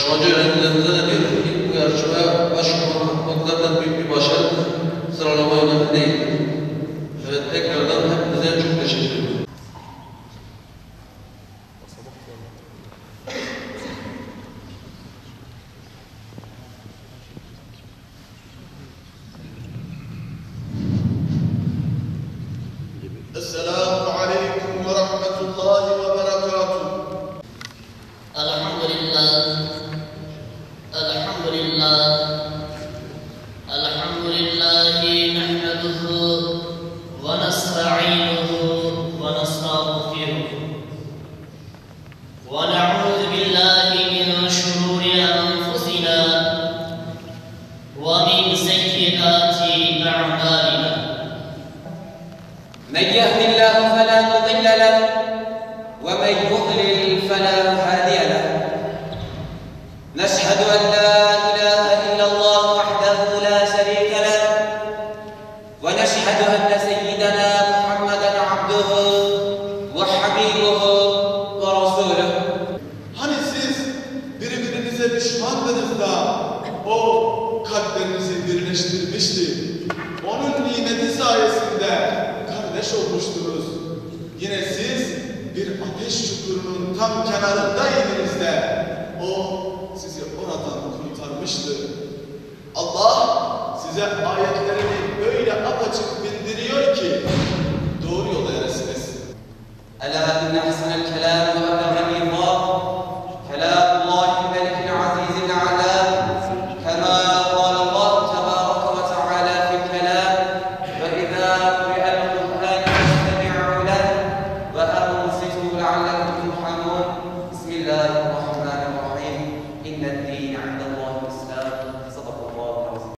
Yarışmacı öğrencilerimize de diyoruz ki bu yarışmaya başvurmaklardan büyük bir başarı, sıralama önemli değil. Evet, tekrardan hepinize çok teşekkür ederim. Esselamu aleyküm ve rahmetullahi ve berekatuhu. Elhamdülillah, elhamdülillah, elhamdülillahi nehmeduhu ve nesta'inuhu ve nestağfiruhu ve na'udhu billahi min şururi enfusina ve min seyyiati a'malina. من يهد الله فلا مضل له ومن يضلل فلا هادي له نشهد أن لا إله إلا الله وحده لا شريك له ونشهد أن سيدنا محمدا عبده وحبيبه ورسوله. Hani siz birbirinize düşmandınız da o kalplerinizi birleştirmişti. Onun nimeti sayesinde kardeş olmuştunuz. Yine siz bir ateş çukurunun tam kenarındaydınız de o sizi oradan kurtarmıştı. Allah size ayetlerini öyle apaçık bildiriyor ki doğru yola eresiniz. ألا إن أحسن الكلام وأبلغ